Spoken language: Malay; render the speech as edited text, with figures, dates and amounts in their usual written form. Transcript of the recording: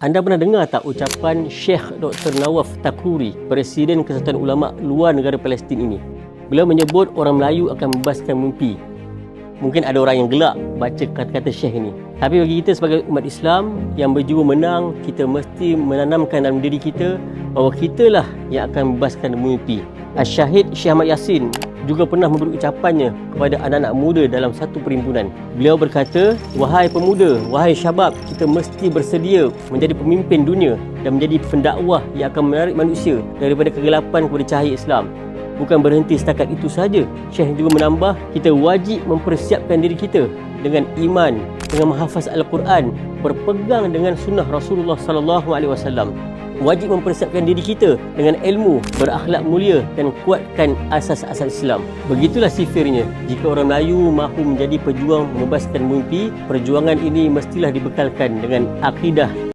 Anda pernah dengar tak ucapan Syekh Dr. Nawaf Takruri, Presiden Kesatuan Ulama Luar Negara Palestin ini? Beliau menyebut orang Melayu akan membebaskan mimpi. Mungkin ada orang yang gelak baca kata-kata Syekh ini. Tapi bagi kita sebagai umat Islam yang berjiwa menang, kita mesti menanamkan dalam diri kita bahawa kitalah yang akan membebaskan mimpi. Syahid Syekh Ahmad Yassin juga pernah memberi ucapannya kepada anak-anak muda dalam satu perhimpunan. Beliau berkata, "Wahai pemuda, wahai syabab, kita mesti bersedia menjadi pemimpin dunia dan menjadi pendakwah yang akan menarik manusia daripada kegelapan kepada cahaya Islam." Bukan berhenti setakat itu saja. Syekh juga menambah, kita wajib mempersiapkan diri kita dengan iman, dengan menghafaz Al-Quran, berpegang dengan sunnah Rasulullah sallallahu alaihi wasallam. Wajib mempersiapkan diri kita dengan ilmu, berakhlak mulia dan kuatkan asas-asas Islam. Begitulah sifirnya. Jika orang Melayu mahu menjadi pejuang membebaskan mimpi, perjuangan ini mestilah dibekalkan dengan akidah